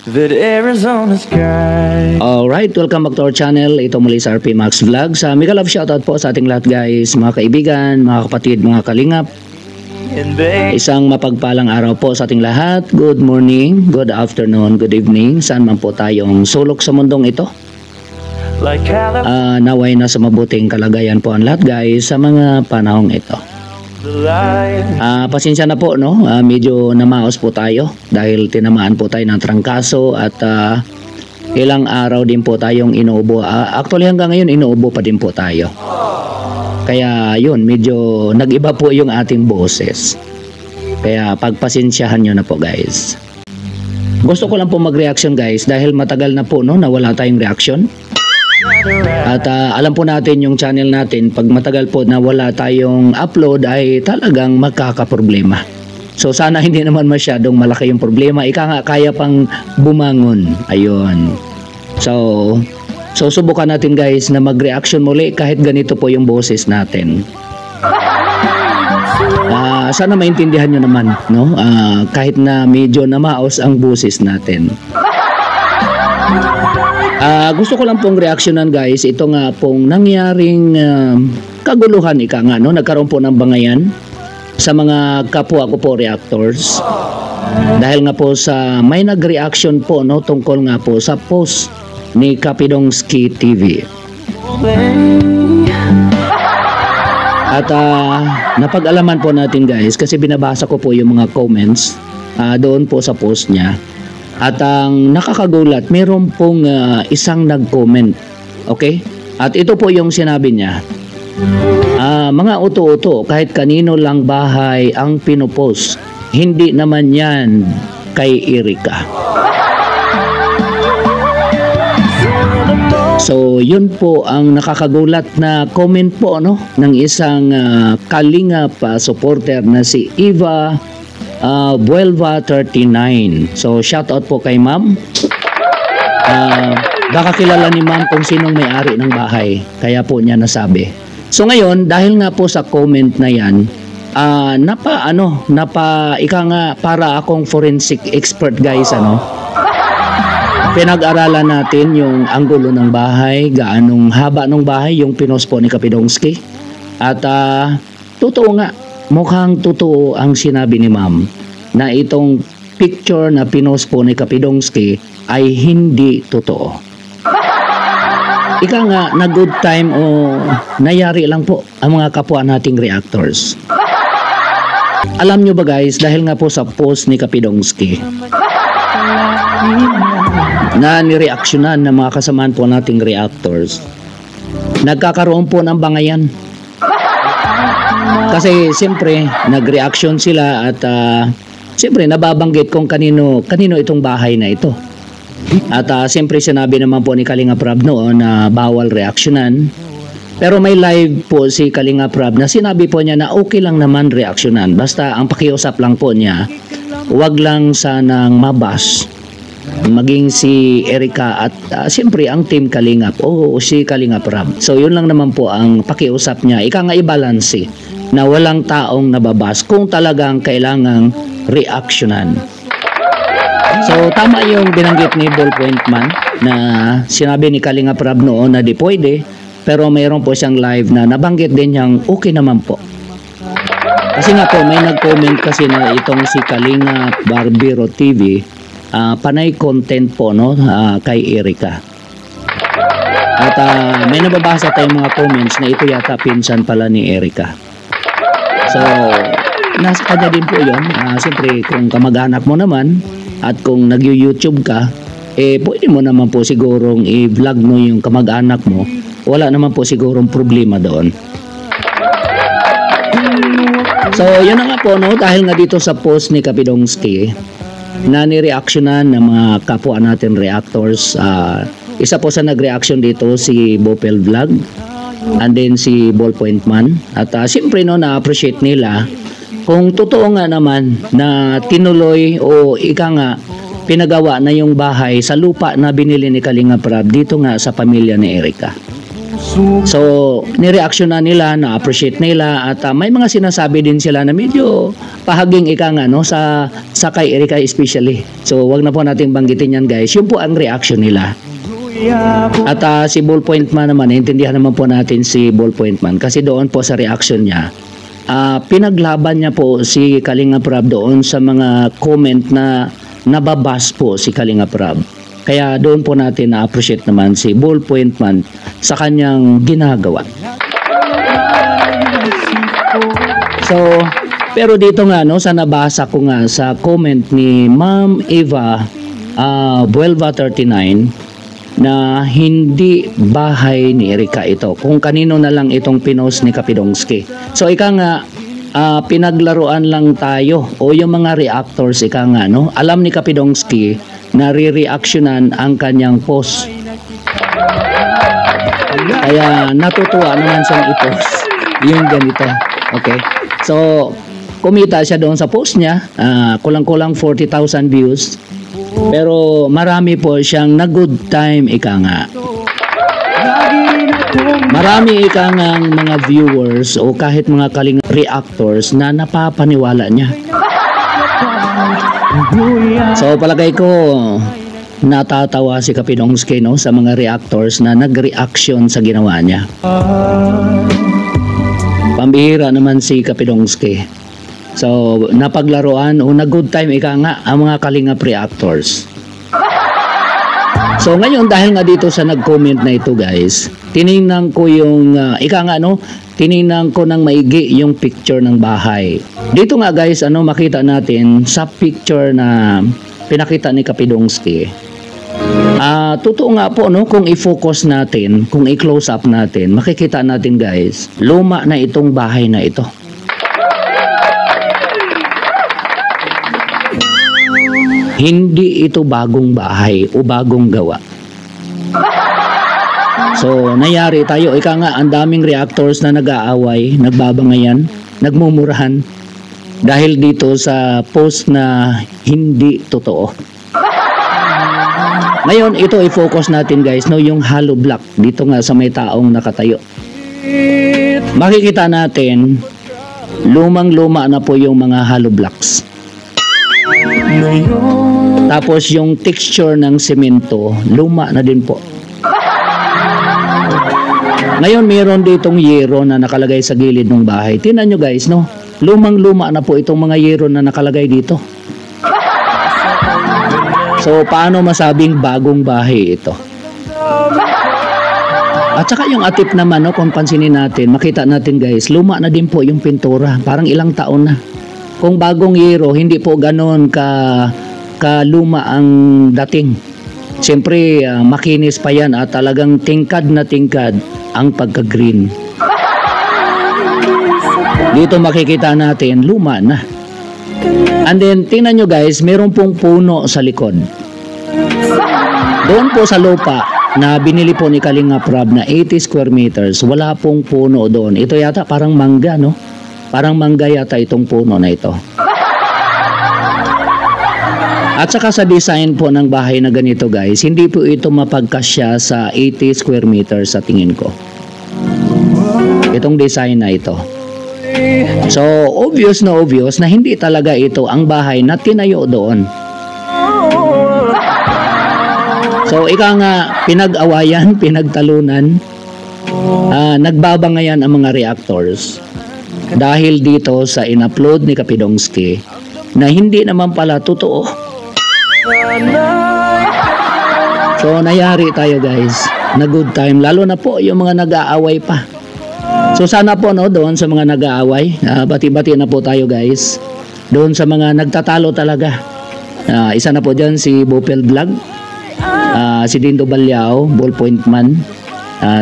that Arizona's sky. Alright, welcome back to our channel. Ito muli sa RP Max Vlog. Sa mega love shoutout po sa ating lahat guys, mga kaibigan, mga kapatid, mga kalingap. Isang mapagpalang araw po sa ating lahat. Good morning, good afternoon, good evening. Saan man po tayong sulok sa mundong ito. Naway na sa mabuting kalagayan po ang lahat guys sa mga panahong ito. Pasensya na po no, medyo namaos po tayo dahil tinamaan po tayo ng trangkaso at ilang araw din po tayong inuubo. Actually hanggang ngayon inuubo pa din po tayo. Kaya yun, medyo nag-iba po yung ating boses. Kaya pagpasensyahan nyo na po guys. Gusto ko lang po mag-reaction guys dahil matagal na po no, na wala tayong reaction. At alam po natin yung channel natin, pag matagal po na wala tayong upload ay talagang magkakaproblema. So sana hindi naman masyadong malaki yung problema. Ika nga kaya pang bumangon. Ayun. So subukan natin guys na mag-reaction muli kahit ganito po yung boses natin. Sana maintindihan nyo naman no? Kahit na medyo namaos ang boses natin. Gusto ko lang pong reaksyonan guys. Ito nga pong nangyaring kaguluhan ika nga no? Nagkaroon po ng bangayan sa mga kapwa ko po reactors. Dahil nga po sa may nag-reaction po no? Tungkol nga po sa post ni Kapidongski TV. At napag-alaman po natin guys kasi binabasa ko po yung mga comments doon po sa post niya. At ang nakakagulat, meron pong isang nag-comment. Okay? At ito po yung sinabi niya. Mga uto-uto, kahit kanino lang bahay ang pinopost, hindi naman yan kay Erika. So, yun po ang nakakagulat na comment po no ng isang Kalingap supporter na si Eva Buelva 39. So, shout out po kay ma'am. Baka kilala ni ma'am kung sinong may-ari ng bahay. Kaya po niya nasabi. So, ngayon, dahil nga po sa comment na yan, ika nga para akong forensic expert guys, ano? Pinag-aralan natin yung anggulo ng bahay, gaanong haba ng bahay, yung pinost po ni Kapidongski. At totoo nga, mukhang totoo ang sinabi ni ma'am na itong picture na pinost po ni Kapidongski ay hindi totoo. Ika nga, na good time o nayari lang po ang mga kapwa nating reactors. Alam nyo ba guys, dahil nga po sa post ni Kapidongski, na nireaksyonan ng mga kasamaan po nating reactors, nagkakaroon po ng bangayan. Kasi siyempre nag-reaction sila at siyempre nababanggit kung kanino itong bahay na ito. At siyempre sinabi naman po ni Kalinga Prab noon na bawal reaksyonan. Pero may live po si Kalinga Prab na sinabi po niya na okay lang naman reaksyonan. Basta ang pakiusap lang po niya, wag lang sanang mabas maging si Erika at siyempre ang team Kalingap o si Kalinga Prab. So yun lang naman po ang pakiusap niya. Ika nga i-balance na walang taong nababas kung talagang kailangang reaksyonan. So tama yung binanggit ni Ballpoint Man na sinabi ni Kalinga Prab noon na di pwede, pero mayroon po siyang live na nabanggit din niyang okay naman po. Kasi nga po may nag-comment kasi na itong si Kalinga Barbero TV panay content po no kay Erika. At may nababasa tayong mga comments na ito yata pinsan pala ni Erika. So nasa kanya din po yun. Siyempre kung kamag-anak mo naman at kung nag-YouTube ka, pwede mo naman po sigurong i-vlog mo yung kamag-anak mo. Wala naman po sigurong problema doon. So yun na nga po no, dahil nga dito sa post ni Kapidongski na nireaksyonan ng mga kapwa natin reactors. Isa po sa nag-reaction dito si Bopel Vlog and then si Ballpoint Man. At siyempre no, na-appreciate nila kung totoo nga naman na tinuloy o ika nga pinagawa na yung bahay sa lupa na binili ni Kalinga Prab dito nga sa pamilya ni Erika. So, nireaction na nila, na-appreciate nila at may mga sinasabi din sila na medyo pahaging ika nga no, sa kay Erika especially. So, wag na po nating banggitin yan guys. Yun po ang reaction nila. At si Ballpoint Man naman, intindihan naman po natin si Ballpoint Man kasi doon po sa reaction niya, pinaglaban niya po si Kalinga Prab doon sa mga comment na nababas po si Kalinga Prab. Kaya doon po natin na-appreciate naman si Ballpoint Man sa kanyang ginagawa. So, pero dito nga no, sa nabasa ko nga sa comment ni Ma'am Eva Buelva 39 na hindi bahay ni Erika ito. Kung kanino na lang itong pinost ni Kapidongski. So ika nga pinaglaruan lang tayo o yung mga reactors ika nga no. Alam ni Kapidongski na re-reactionan ang kanyang post. Kaya natutuwa naman siyang i-post yung ganito. Okay. So kumita siya doon sa post niya, kulang-kulang 40,000 views. Pero marami po siyang na good time ika nga. Marami ika nga mga viewers o kahit mga kaling reactors na napapaniwala niya. So palagay ko natatawa si Kapidongski no, sa mga reactors na nag-reaction sa ginawa niya. Pambihira naman si Kapidongski. So, napaglaruan o na good time ika nga ang mga Kalingap reactors. So, ngayon dahil nga dito sa nag-comment na ito guys, tiningnan ko yung, ika nga no, tiningnan ko ng maigi yung picture ng bahay. Dito nga guys, makita natin sa picture na pinakita ni Kapidongski. Totoo nga po no, kung i-focus natin, kung i-close up natin, makikita natin guys, luma na itong bahay na ito. Hindi ito bagong bahay o bagong gawa. So, nangyari tayo, ika nga, ang daming reactors na nag-aaway, nagbabangayan, nagmumurahan dahil dito sa post na hindi totoo. Ngayon, ito i-focus natin guys, no, yung hollow block dito nga sa may taong nakatayo. Makikita natin, lumang-luma na po yung mga hollow blocks. Tapos yung texture ng semento, luma na din po. Ngayon mayroon ditong yero na nakalagay sa gilid ng bahay. Tingnan nyo guys, no? Lumang-luma na po itong mga yero na nakalagay dito. So paano masabing bagong bahay ito? At saka yung atip naman, no, kung pansinin natin, makita natin guys, luma na din po yung pintura. Parang ilang taon na. Kung bagong yero, hindi po ganoon ka luma ang dating. Siyempre, makinis pa yan at talagang tingkad na tingkad ang pagka-green. Dito makikita natin, luma na. And then, tingnan nyo guys, meron pong puno sa likod. Doon po sa lupa na binili po ni Kalinga Prab na 80 square meters, wala pong puno doon. Ito yata parang mangga, no? Parang mangga yata itong puno na ito. At saka sa design po ng bahay na ganito guys, hindi po ito mapagkasya sa 80 square meters sa tingin ko. Itong design na ito. So, obvious na hindi talaga ito ang bahay na tinayo doon. So, ika nga, pinag-awayan, pinagtalunan, nagbabangayan ang mga reactors. Dahil dito sa in-upload ni Kapidongski na hindi naman pala totoo. So, nayari tayo guys na good time. Lalo na po yung mga nag-aaway pa. So, sana po no, doon sa mga nag-aaway, bati-bati na po tayo guys. Doon sa mga nagtatalo talaga. Isa na po dyan si Bopel Vlog, si Dindo Balyao, Ballpoint Man.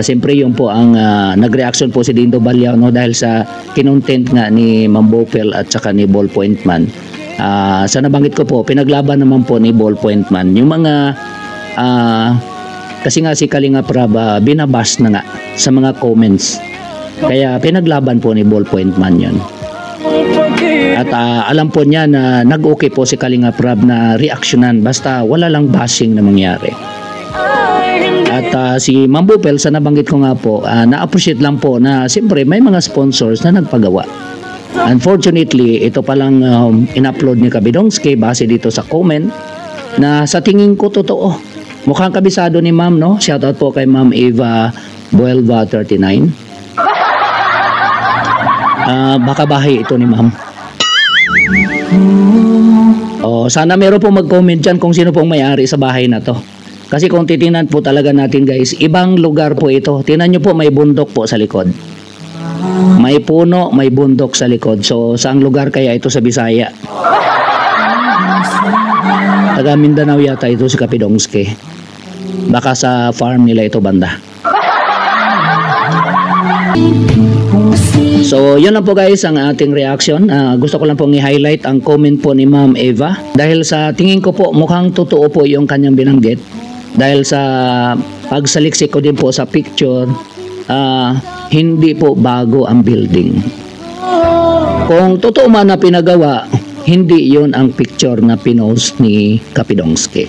Siyempre yun po ang nag-reaction po si Dindo Balyao no, dahil sa kinontent nga ni Ma'am Bopel at saka ni Ballpoint Man. Sa nabanggit ko po, pinaglaban naman po ni Ballpoint Man yung mga kasi nga si Kalinga Prab binabas na nga sa mga comments, kaya pinaglaban po ni Ballpoint Man yun. At alam po niya na nag-okay po si Kalinga Prab na reaksyonan basta wala lang bashing na mangyari. At si Ma'am Bupel, sa nabanggit ko nga po, na-appreciate lang po na siyempre may mga sponsors na nagpagawa. Unfortunately, ito palang in-upload ni Kabidongski base dito sa comment na sa tingin ko totoo. Mukhang kabisado ni Ma'am, no? Shoutout po kay Ma'am Eva Buelva 39. Baka bahay ito ni Ma'am. Sana meron po mag-comment dyan kung sino pong may-ari sa bahay na to. Kasi kung titingnan po talaga natin guys, ibang lugar po ito. Tingnan nyo po, may bundok po sa likod. May puno, may bundok sa likod. So, saang lugar kaya ito sa Bisaya? Taga Mindanao yata ito si Kapidongski. Baka sa farm nila ito banda. So, yun lang po guys ang ating reaction. Gusto ko lang pong i-highlight ang comment po ni Ma'am Eva. Dahil sa tingin ko po, mukhang totoo po yung kanyang binanggit. Dahil sa pagsaliksik ko din po sa picture, hindi po bago ang building. Kung totoo man na pinagawa, hindi yun ang picture na pinost ni Kapidongski.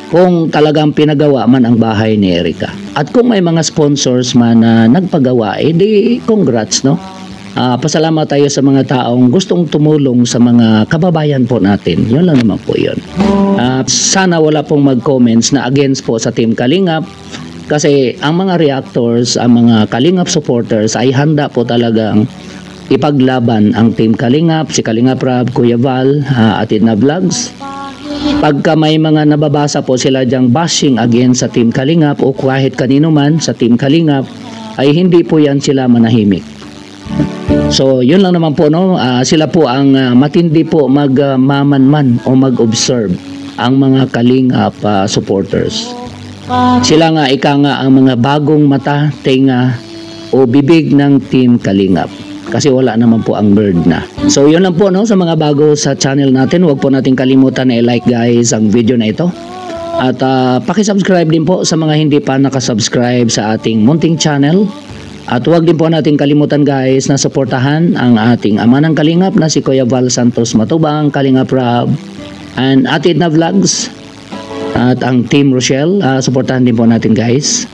Kung talagang pinagawa man ang bahay ni Erica. At kung may mga sponsors man na nagpagawa, di congrats, no? Pasalamat tayo sa mga taong gustong tumulong sa mga kababayan po natin. Yun lang naman po yun. Sana wala pong mag-comments na against po sa Team Kalingap. Kasi ang mga reactors, ang mga Kalingap supporters ay handa po talagang ipaglaban ang Team Kalingap, si Kalingap Rab, Kuya Val, Atid na Vlogs. Pagka may mga nababasa po sila dyang bashing against sa Team Kalingap o kahit kanino man sa Team Kalingap, ay hindi po yan sila manahimik. So, yun lang naman po, no? Sila po ang matindi po magmamanman o mag-observe ang mga Kalingap supporters. Sila nga, ika nga ang mga bagong mata, tenga o bibig ng Team Kalingap. Kasi wala naman po ang bird na. So, yun lang po, no? Sa mga bago sa channel natin, huwag po natin kalimutan na i-like guys ang video na ito. At pakisubscribe din po sa mga hindi pa nakasubscribe sa ating munting channel. At huwag din po natin kalimutan guys na suportahan ang ating ama ng Kalingap na si Kuya Val Santos Matubang, Kalingap Rab, and Atid na Vlogs. At ang Team Rochelle, suportahan din po natin guys.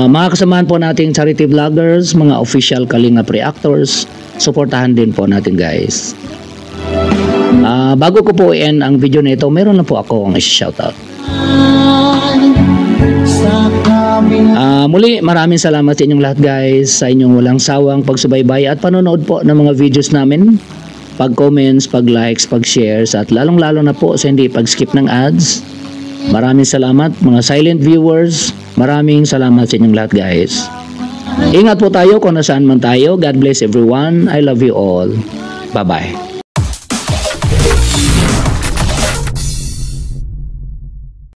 Mga kasamahan po nating charity vloggers, mga official Kalingap reactors, suportahan din po natin guys. Bago ko po i-end ang video na ito, meron na po ako ang shoutout. Muli, maraming salamat sa inyong lahat guys, sa inyong walang sawang pagsubaybay at panonood po ng mga videos namin, pag-comments, pag-likes, pag-shares, at lalong-lalo na po sa hindi pag-skip ng ads. Maraming salamat mga silent viewers. Maraming salamat sa inyong lahat guys. Ingat po tayo kung nasaan man tayo. God bless everyone. I love you all. Bye-bye.